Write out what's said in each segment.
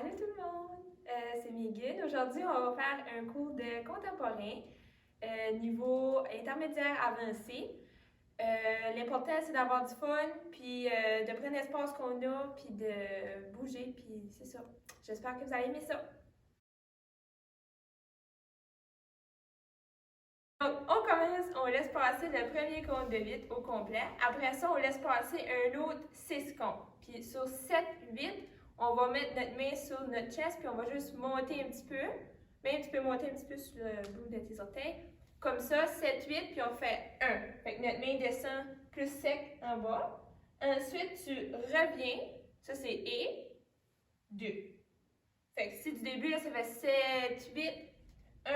Allô tout le monde, c'est Megan. Aujourd'hui, on va faire un cours de contemporain, niveau intermédiaire avancé. L'important, c'est d'avoir du fun, puis de prendre l'espace qu'on a, puis de bouger, puis c'est ça. J'espère que vous allez aimer ça. Donc, on commence, on laisse passer le premier compte de 8 au complet. Après ça, on laisse passer un autre 6 comptes. Puis sur 7, 8, on va mettre notre main sur notre chest, puis on va juste monter un petit peu. Même tu peux monter un petit peu sur le bout de tes orteils. Comme ça, 7, 8, puis on fait 1. Fait que notre main descend plus sec en bas. Ensuite, tu reviens. Ça, c'est et 2. Fait que si du début, là, ça fait 7, 8, 1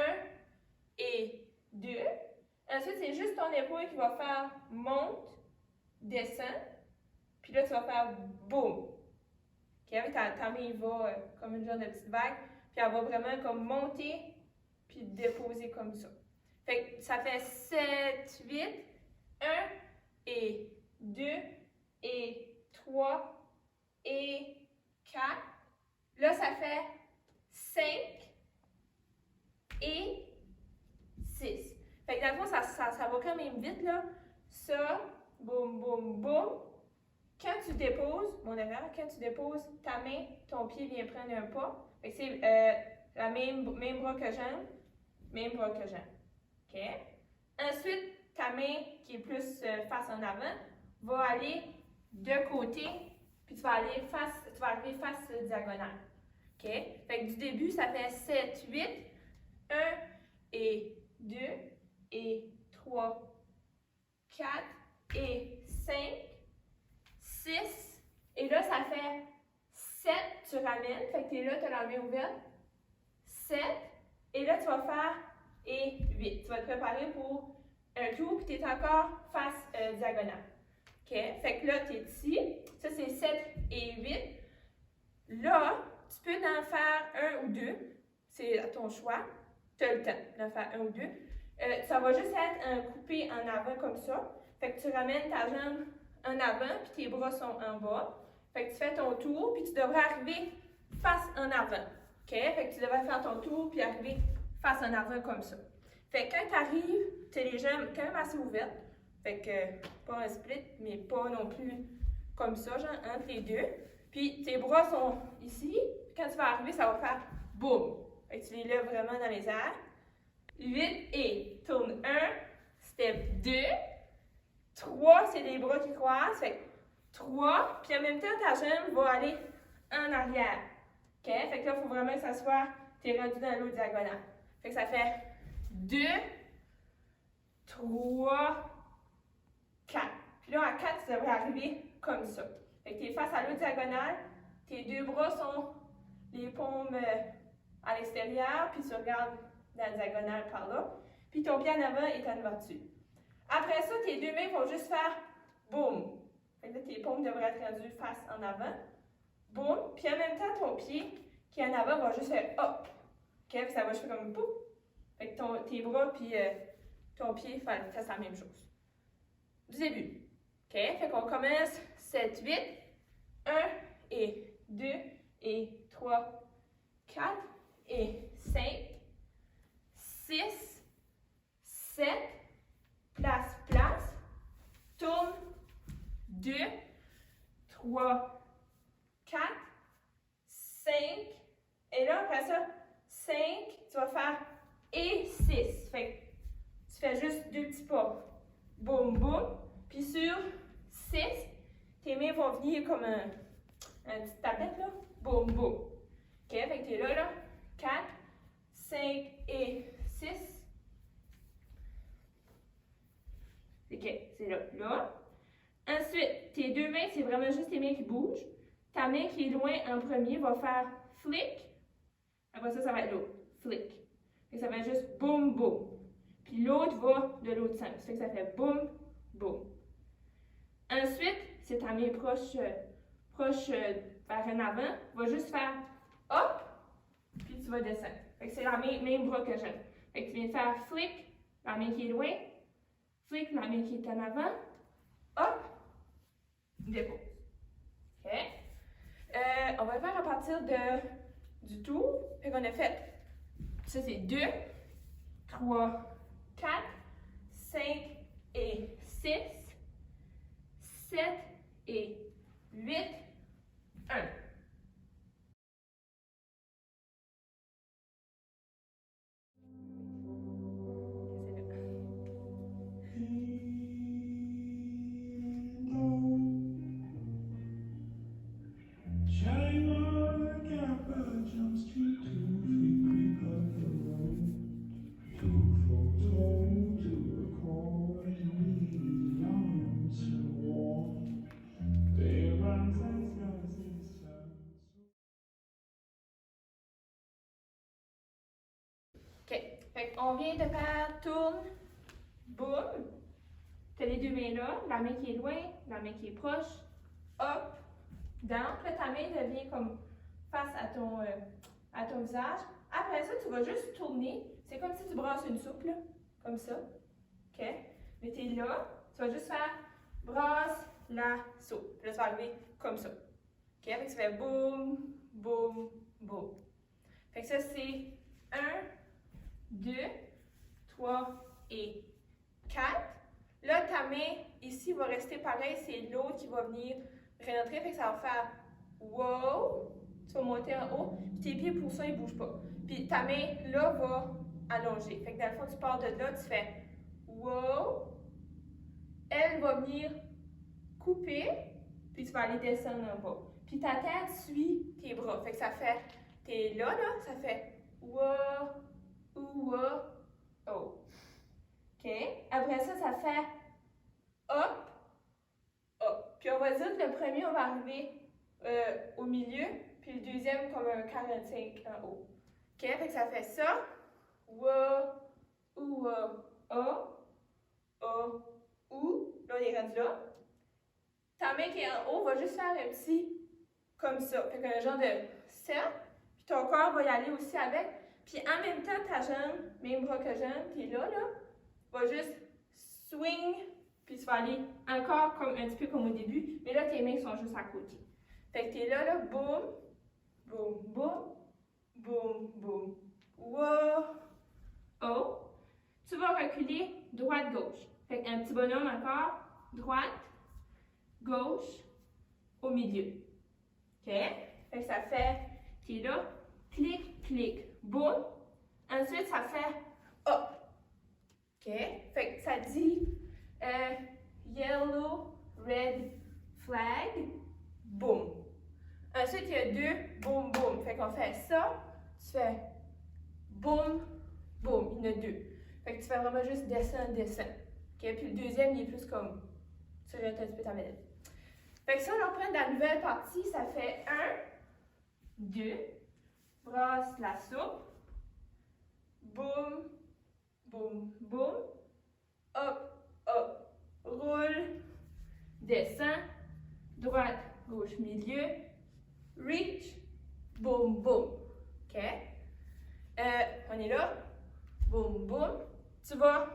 et 2. Ensuite, c'est juste ton épaule qui va faire monte, descend. Puis là, tu vas faire boum. Okay? Ta main va comme une genre de petite vague. Puis elle va vraiment comme monter, puis déposer comme ça. Fait que ça fait 7, 8, 1 et 2 et 3 et 4. Là, ça fait 5 et 6. Fait que dans le fond, ça va quand même vite, là. Ça, boum, boum, boum. Quand tu déposes, mon erreur, quand tu déposes ta main, ton pied vient prendre un pas. Fait que c'est la même bras que jambe, même bras que jambe. OK? Ensuite, ta main qui est plus face en avant va aller de côté, puis tu vas arriver face diagonale. OK? Fait que du début, ça fait 7, 8, 1 et 2 et 3, 4 et 5, 6, et là, ça fait 7, tu ramènes, fait que tu es là, tu as la main ouverte, 7, et là, tu vas faire et 8. Tu vas te préparer pour un tour, puis tu es encore face diagonale. OK? Fait que là, tu es ici, ça c'est 7 et 8. Là, tu peux en faire un ou deux, c'est à ton choix. Tu as le temps d'en faire un ou deux. Ça va juste être un coupé en avant comme ça. Fait que tu ramènes ta jambe en avant, puis tes bras sont en bas. Fait que tu fais ton tour, puis tu devrais arriver face en avant. OK? Fait que tu devrais faire ton tour, puis arriver face en avant comme ça. Fait que quand tu arrives, tu as les jambes quand même assez ouvertes. Fait que pas un split, mais pas non plus comme ça, genre entre les deux. Puis tes bras sont ici. Quand tu vas arriver, ça va faire boum. Fait que tu les lèves vraiment dans les airs. 8 et tourne 1, step 2. 3, c'est les bras qui croisent. Fait que 3, puis en même temps, ta jambe va aller en arrière. OK? Fait que là, il faut vraiment que ça soit, tu es rendu dans l'autre diagonale. Fait que ça fait 2, 3, 4. Puis là, à 4, tu devrais arriver comme ça. Fait que tu es face à l'autre diagonale. Tes deux bras sont les paumes à l'extérieur, puis tu regardes dans la diagonale par là. Puis ton pied en avant est en ouverture. Après ça, tes deux mains vont juste faire boum. Fait que là, tes paumes devraient être rendues face en avant. Boum. Puis en même temps, ton pied qui est en avant va juste faire hop. OK? Puis ça va juste faire comme boum. Fait que tes bras puis ton pied fassent la même chose. Du début. OK? Fait qu'on commence 7, 8. 1 et 2 et 3, 4 et 5, 6, 7, place, tourne, 2, 3, 4, 5, et là, après ça, 5, tu vas faire et 6. Fait que tu fais juste deux petits pas. Boum, boum. Puis sur 6, tes mains vont venir comme un petit tablette, là. Boum, boum. OK? Fait que t'es là. 4, 5 et 6. OK, c'est là. Ensuite, tes deux mains, c'est vraiment juste tes mains qui bougent. Ta main qui est loin en premier va faire flick. Après ça, ça va être l'autre. Flick. Et ça va être juste boum, boum. Puis l'autre va de l'autre sens. Fait que ça fait boum, boum. Ensuite, c'est ta main proche vers en avant, va juste faire hop, puis tu vas descendre. Fait que c'est la même bras que j'ai. Fait que tu viens de faire flick, la main qui est loin, flick, la main qui est en avant, hop, dépose. OK? On va le faire à partir de du tour. Fait qu'on a fait, ça c'est 2, 3, 4, 5 et 6, 7 et 8, 1. OK. Fait qu'on vient de faire tourne, boum. T'as les deux mains là, la main qui est loin, la main qui est proche, hop, down. Puis là, ta main devient comme face à ton visage. Après ça, tu vas juste tourner. C'est comme si tu brasses une soupe, là. Comme ça. OK? Mais t'es là, tu vas juste faire brasse la soupe. Puis là, tu vas arriver comme ça. OK? Fait que tu fais boum, boum, boum. Fait que ça, c'est 1, 2, 3 et 4. Là, ta main ici va rester pareil, c'est l'autre qui va venir rentrer, fait que ça va faire wow, tu vas monter en haut, puis tes pieds pour ça, ils ne bougent pas. Puis ta main là va allonger. Fait que dans le fond, tu pars de là, tu fais wow, elle va venir couper, puis tu vas aller descendre en bas. Puis ta tête suit tes bras, fait que ça fait, t'es là, ça fait wow, wow, oh. OK? Après ça, ça fait hop, hop. Puis on va dire que le premier, on va arriver au milieu, puis le deuxième comme un 45 en haut. OK? Fait que ça fait ça. Wa, ou, oh, oh, ou. Là, on est rendu là. Ta main qui est en haut va juste faire un petit comme ça. Fait qu'un genre de cercle. Puis ton corps va y aller aussi avec. Puis en même temps, ta jambe, même bras que jambe, qui est là, va juste swing, puis tu vas aller encore comme un petit peu comme au début, mais là, tes mains sont juste à côté. Fait que t'es là, boum, boum, boum, boum, boum, wow, oh. Tu vas reculer droite-gauche. Fait qu'un petit bonhomme encore, droite, gauche, au milieu. OK? Fait que ça fait, t'es là, clic, clic, boum. Ensuite, ça fait hop. OK? Fait que ça dit yellow, red, flag, boom. Ensuite, il y a deux boom, boom. Fait qu'on fait ça, tu fais boom, boom. Il y en a deux. Fait que tu fais vraiment juste descendre, descendre. OK? Puis le deuxième, il est plus comme, tu rejettes un petit peu ta médaille. Fait que ça, on reprend de la nouvelle partie. Ça fait 1, 2, brasse la soupe, boum, boum, boum, hop, hop, roule, descend, droite, gauche, milieu, reach, boum, boum. OK? On est là, boum, boum. Tu vas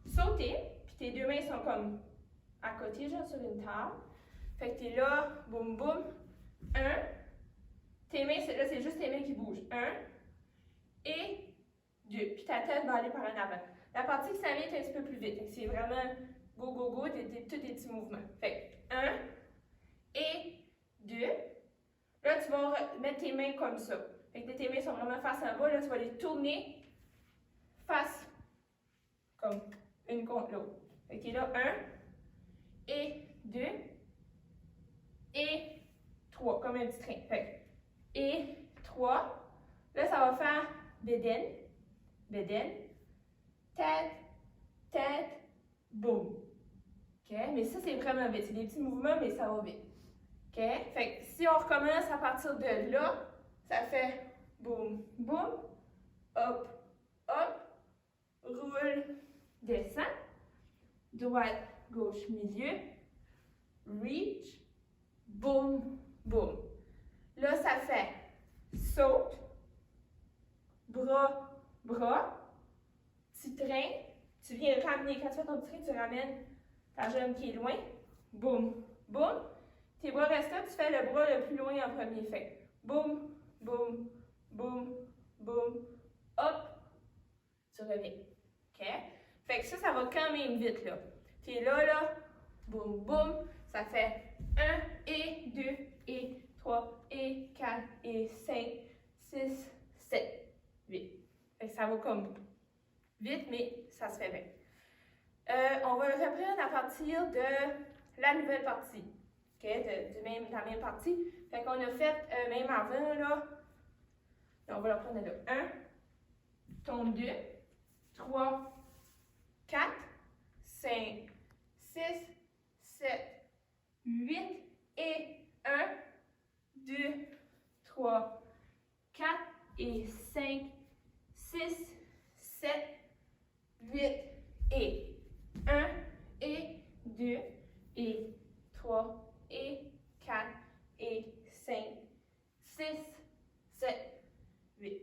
sauter, puis tes deux mains sont comme à côté, genre sur une table. Fait que t'es là, boum, boum. 1. Tes mains, là, c'est juste tes mains qui bougent. 1 et 2. Puis ta tête va aller par en avant. La partie qui s'en vient est un petit peu plus vite. C'est vraiment go, go, go, tous des petits mouvements. Fait que 1 et 2. Là, tu vas mettre tes mains comme ça. Fait que tes mains sont vraiment face en bas. Là, tu vas les tourner face comme une contre l'autre. Fait que t'es là, 1 et 2 et 3, comme un petit train. Fait que, et 3. Là, ça va faire bédaine, bédaine, tête, tête, boum. OK? Mais ça, c'est vraiment vite. C'est des petits mouvements, mais ça va vite. OK? Fait que si on recommence à partir de là, ça fait boum, boum, hop, hop, roule, descend, droite, gauche, milieu, reach, boum, boum. Là, ça fait saute, bras, bras, petit train. Tu viens ramener, quand tu fais ton petit train, tu ramènes ta jambe qui est loin. Boum, boum. Tes bras restent là, tu fais le bras le plus loin en premier. Fait boum, boum, boum, boum, hop, tu reviens. OK? Fait que ça va quand même vite, là. Tu es là, boum, boum, ça fait 1 et 2 et 3 et 4 et 5, 6, 7, 8. Fait que ça va comme vite, mais ça se fait bien. On va le reprendre à partir de la nouvelle partie. OK? De la même partie. Fait qu'on a fait même avant, là. On va le reprendre de là. 1, tombe 2, 3, 4, 5, 6, 7, 8 et 1, 2, 3, 4 et 5, 6, 7, 8 et 1 et 2 et 3 et 4 et 5, 6, 7, 8.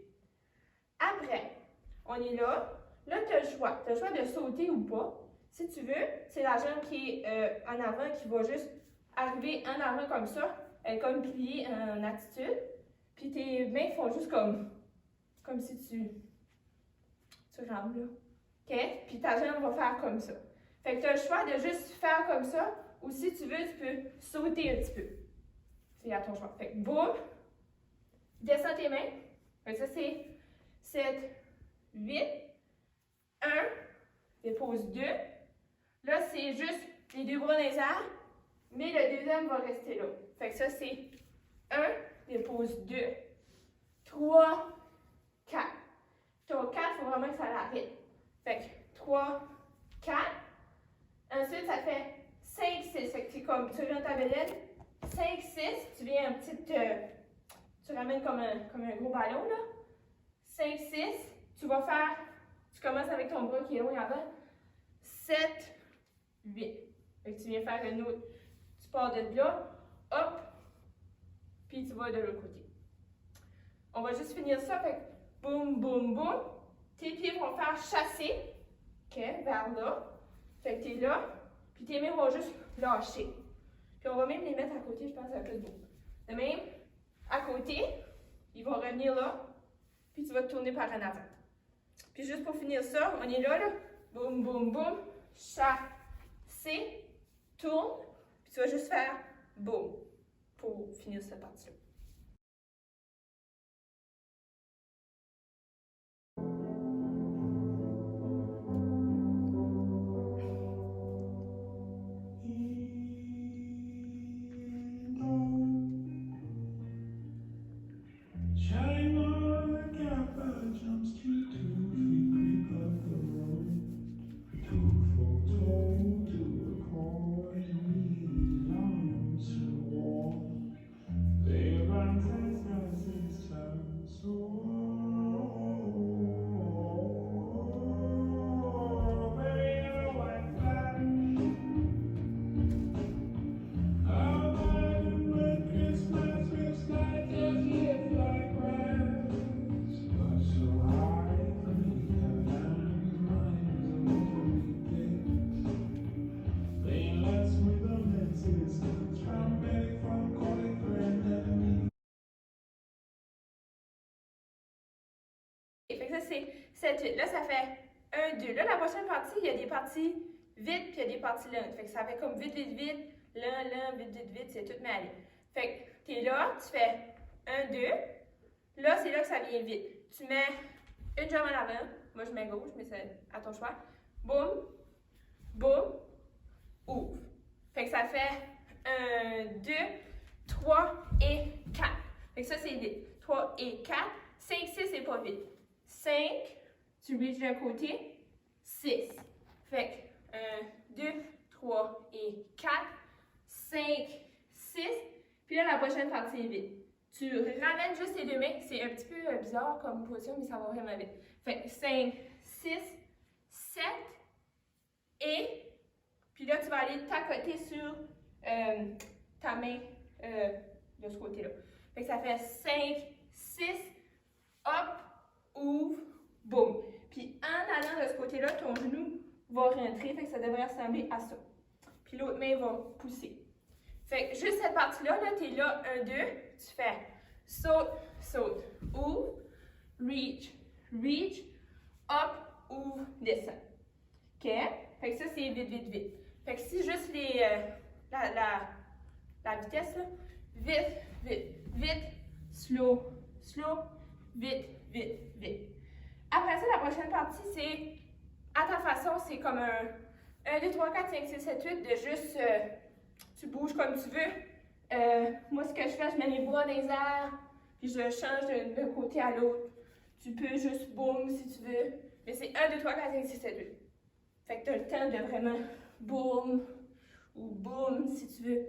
Après, on est là. Là, tu as le choix. Tu as le choix de sauter ou pas. Si tu veux, c'est la jambe qui est en avant qui va juste arriver en avant comme ça. Elle est comme pliée en attitude. Puis tes mains font juste comme si tu rames là. OK? Puis ta jambe va faire comme ça. Fait que tu as le choix de juste faire comme ça. Ou si tu veux, tu peux sauter un petit peu. C'est à ton choix. Fait que boum. Descends tes mains. Fait que ça, c'est 7, 8. 1. Dépose 2. Là, c'est juste les deux bras dans les airs. Mais le deuxième va rester là. Fait que ça, c'est 1. Dépose 2. 3. 4. Ton 4, il faut vraiment que ça l'arrête. Fait que 3, 4. Ensuite, ça fait 5, 6. Fait que c'est comme, tu reviens ta belette. 5, 6. Tu viens un petit. Tu ramènes comme un gros ballon, là. 5, 6. Tu vas faire. Tu commences avec ton bras qui est loin avant. 7, 8. Fait que tu viens faire une autre. Tu pars de là. Hop. Puis tu vas de l'autre côté. On va juste finir ça. Fait que boum, boum, boum. Tes pieds vont faire chasser. OK, vers là. Fait que tu es là. Puis tes mains vont juste lâcher. Puis on va même les mettre à côté, je pense, ça va plus beau. De même, à côté, ils vont revenir là. Puis tu vas te tourner par en avant. Puis juste pour finir ça, on est là, là. Boum, boum, boum. Chasser. Tourne. Puis tu vas juste faire boum. Pour finir cette partie-là. Fait que ça, c'est 7, 8. Là, ça fait 1, 2. Là, la prochaine partie, il y a des parties vite, puis il y a des parties lentes. Fait que ça fait comme vite, vite, vite, lent, lent, vite, vite, vite, c'est tout mêlé. Fait que t'es là, tu fais 1, 2. Là, c'est là que ça vient vite. Tu mets une jambe en avant. Moi, je mets gauche, mais c'est à ton choix. Boum, boum, ouvre. Fait que ça fait 1, 2, 3 et 4. Fait que ça, c'est vite. 3 et 4. 5, 6, c'est pas vite. 5, tu reaches d'un côté, 6. Fait que 1, 2, 3 et 4, 5, 6. Puis là, la prochaine partie est vite. Tu ramènes juste tes deux mains. C'est un petit peu bizarre comme position, mais ça va vraiment vite. Fait que 5, 6, 7 et. Puis là, tu vas aller t'accoter sur ta main de ce côté-là. Fait que ça fait 5, 6, hop, ouvre, boum. Puis en allant de ce côté-là, ton genou va rentrer, fait que ça devrait ressembler à ça. Puis l'autre main va pousser. Fait que juste cette partie-là, là, t'es là, 1, 2, tu fais saute, saute, ouvre, reach, reach, up, ouvre, descend. OK? Fait que ça, c'est vite, vite, vite. Fait que si juste la vitesse, là, vite, vite, vite, slow, slow, vite, vite, vite. Après ça, la prochaine partie, c'est, à ta façon, c'est comme un 1, 2, 3, 4, 5, 6, 7, 8, de juste, tu bouges comme tu veux. Moi, ce que je fais, je mets mes bras dans les airs, puis je change d'un côté à l'autre. Tu peux juste boum si tu veux, mais c'est 1, 2, 3, 4, 5, 6, 7, 8. Fait que tu as le temps de vraiment boum ou boum si tu veux.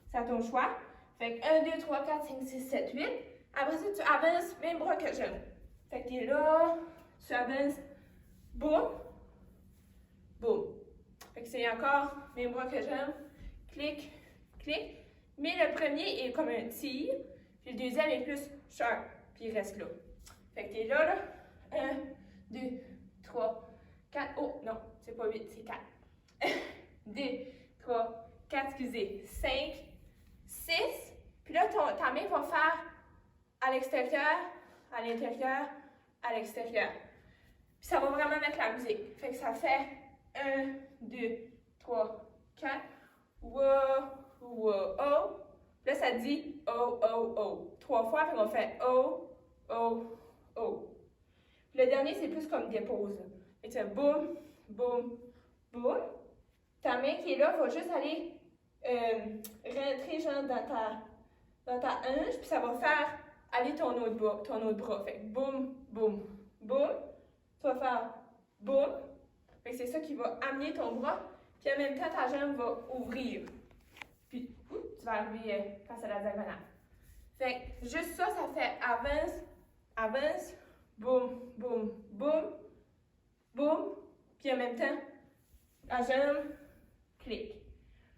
C'est à ton choix. Fait que 1, 2, 3, 4, 5, 6, 7, 8. Après ça, tu avances même bras que j'aime. Fait que tu es là, tu avances, boum, boum. Fait que c'est encore même bras que j'aime. Clic, clic. Mais le premier est comme un tir, puis le deuxième est plus sharp, puis il reste là. Fait que tu es là, là. 1, 2, 3, 4. Oh, non, c'est pas 8, c'est 4. 2, 3, 4, excusez. 5, 6. Puis là, ta main va faire à l'extérieur, à l'intérieur, à l'extérieur. Puis ça va vraiment mettre la musique. Fait que ça fait 1, 2, 3, 4. Wow, wow, oh. Là, ça dit oh, oh, oh. 3 fois, puis on fait oh, oh, oh. Puis le dernier, c'est plus comme des pauses. Fait que tu fais boum, boum, boum. Ta main qui est là va juste aller rentrer genre dans ta hanche, puis ça va faire aller ton autre bras. Fait que boum, boum, boum. Tu vas faire boum. Fait que c'est ça qui va amener ton bras, puis en même temps, ta jambe va ouvrir. Puis, tu vas arriver face à la diagonale. Fait que juste ça, ça fait avance, avance, boum, boum, boum, boum. Puis en même temps, la jambe, clic.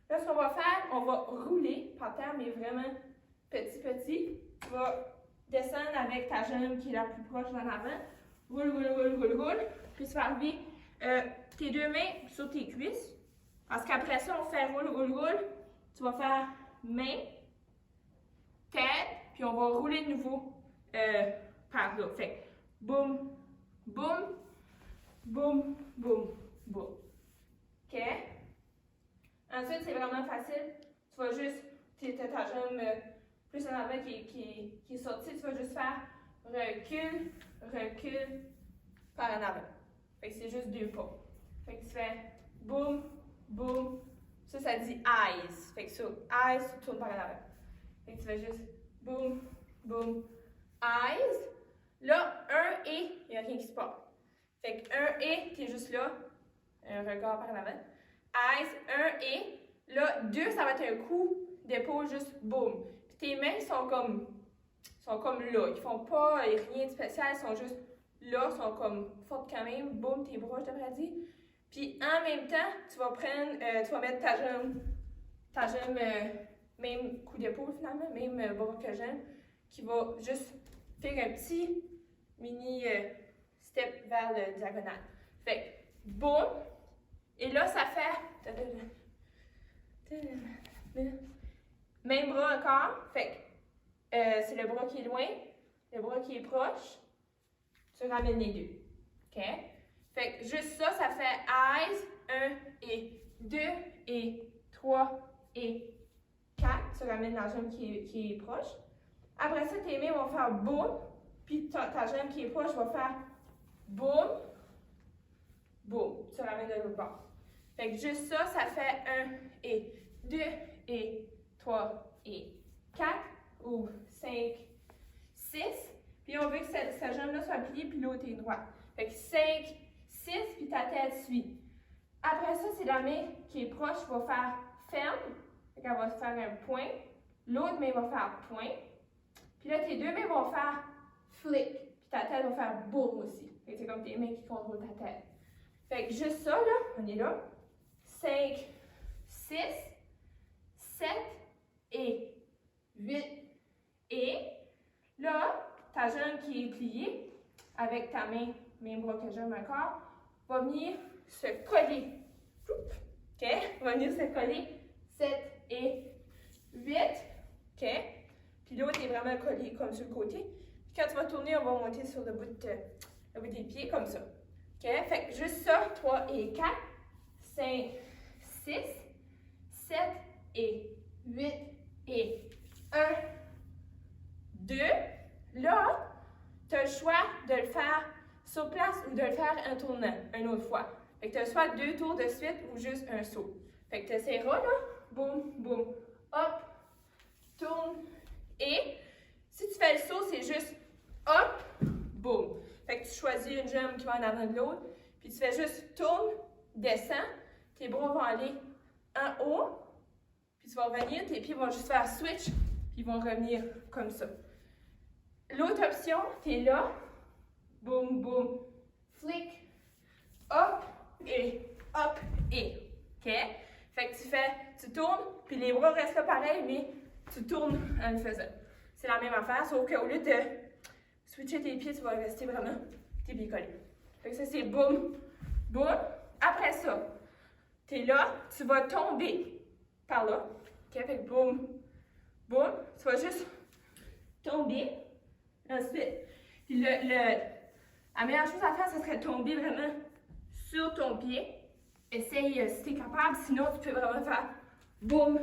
Là, ce qu'on va faire, on va rouler par terre, mais vraiment petit, petit. Tu vas descendre avec ta jambe qui est la plus proche d'en avant. Roule, roule, roule, roule, roule. Puis tu vas arriver tes deux mains sur tes cuisses. Parce qu'après ça, on fait roule, roule, roule. Tu vas faire main, tête, puis on va rouler de nouveau par là. Fait que boum, boum, boum, boum, boum. OK? Ensuite, c'est vraiment facile. Tu vas juste, tu as ta jambe plus en avant qui est sortie. Tu vas juste faire recul, recul, par en avant. Fait que c'est juste 2 pas. Fait que tu fais boum, boum. Ça dit eyes. Fait que sur eyes, tu tournes par en avant. Fait que tu fais juste boum, boum, eyes. Là, 1 et, il n'y a rien qui se passe. Fait que 1 et, tu es juste là. Un regard par en avant. Eyes, 1 et. Là, 2, ça va être un coup d'épaule juste boum. Puis tes mains sont comme là. Ils font pas rien de spécial, ils sont juste là, sont comme fortes quand même. Boum, tes bras, je devrais dire. Puis en même temps, tu vas mettre ta jambe, même coup d'épaule finalement, même bras que jambe, qui va juste faire un petit mini step vers le diagonal. Fait que, boum, et là ça fait, même bras encore, fait que c'est le bras qui est loin, le bras qui est proche, tu ramènes les deux, ok? Fait que juste ça, ça fait eyes, 1 et 2 et 3 et 4. Tu ramènes la jambe qui est proche. Après ça, tes mains vont faire boum, puis ta jambe qui est proche va faire boum, boum. Tu ramènes de l'autre bord. Fait que juste ça, ça fait 1 et 2 et 3 et 4 ou 5, 6. Puis on veut que cette jambe-là soit pliée, puis l'autre est droite. Fait que 5, 6, puis ta tête suit. Après ça, c'est la main qui est proche va faire ferme. Fait qu'elle va faire un point. L'autre main va faire point. Puis là, tes deux mains vont faire flick. Puis ta tête va faire boum aussi. Fait que c'est comme tes mains qui contrôlent ta tête. Fait que juste ça, là, on est là. 5, 6, 7 et 8. Et là, ta jambe qui est pliée avec ta main, même bras que j'aime encore, va venir se coller. OK? Va venir se coller. 7 et 8. OK? Puis l'autre est vraiment collé comme sur le côté. Quand tu vas tourner, on va monter sur le bout des pieds, comme ça. OK? Fait que juste ça, 3 et 4, 5, 6, 7 et 8 et 1, 2. Là, tu as le choix de le faire sur place ou de le faire en tournant une autre fois. Fait que tu as soit 2 tours de suite ou juste un saut. Fait que tu essaieras, là. Boum, boum, hop, tourne et si tu fais le saut, c'est juste hop, boum. Fait que tu choisis une jambe qui va en avant de l'autre, puis tu fais juste tourne, descends, tes bras vont aller en haut, puis tu vas revenir, tes pieds vont juste faire switch, puis ils vont revenir comme ça. L'autre option, tu es là, boum, boum, flic, hop et, OK? Fait que tu tournes, puis les bras restent là pareil, mais tu tournes en le faisant. C'est la même affaire, sauf qu'au lieu de switcher tes pieds, tu vas rester vraiment tes pieds collés. Fait que ça, c'est boum, boum. Après ça, tu es là, tu vas tomber par là. OK? Fait que boum, boum. Tu vas juste tomber. Ensuite, puis la meilleure chose à faire, ce serait de tomber vraiment sur ton pied. Essaye si tu es capable, sinon tu peux vraiment faire boum.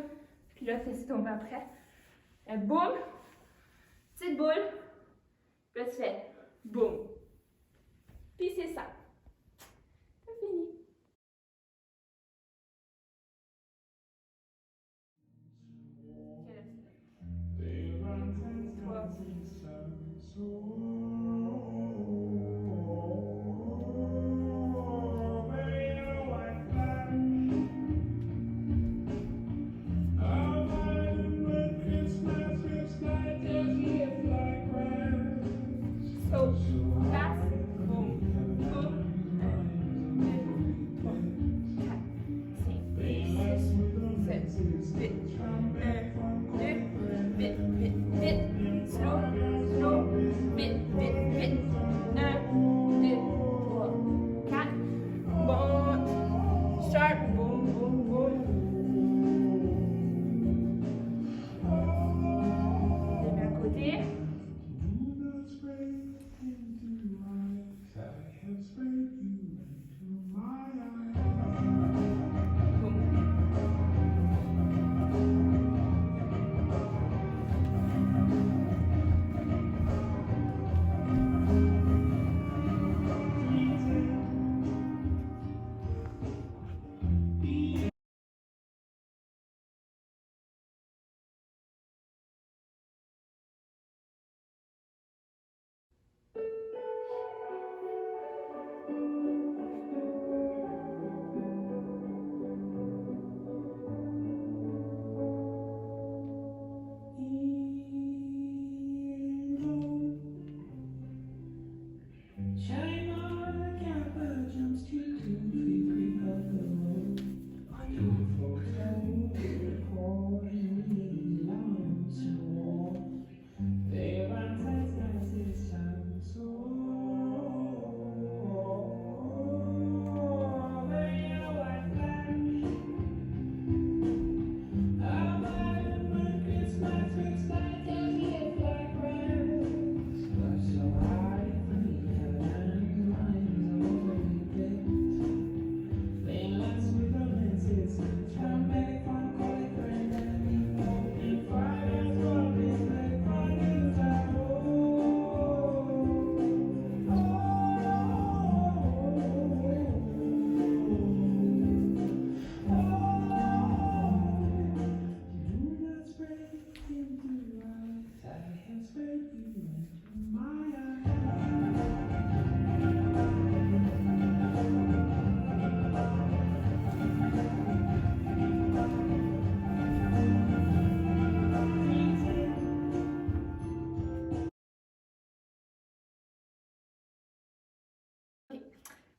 Puis là, tu laisses tomber après. Boum. Petite boule. Puis là, tu fais boum. Puis c'est ça. C'est fini.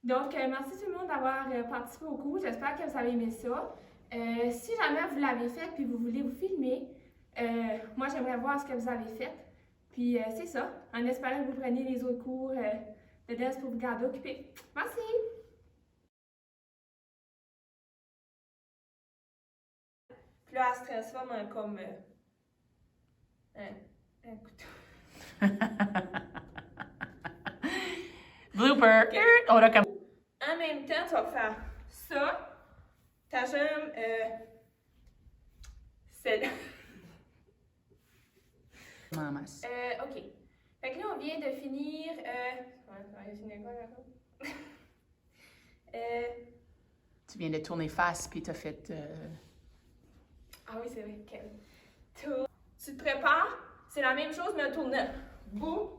Donc, merci tout le monde d'avoir participé au cours. J'espère que vous avez aimé ça. Si jamais vous l'avez fait puis vous voulez vous filmer, moi j'aimerais voir ce que vous avez fait. Puis c'est ça, en espérant que vous preniez les autres cours de danse pour vous garder occupés. Merci! Puis là, elle se transforme en comme un couteau. Blooper. On a comme... En même temps, tu vas faire ça. Ta jambe, celle-là. Mamas. OK. Fait que là, on vient de finir... on vient de finir quoi, d'accord? Tu viens de tourner face, puis t'as fait... Ah oui, c'est vrai. Okay. Tu te prépares, c'est la même chose, mais un tour neuf. Boum!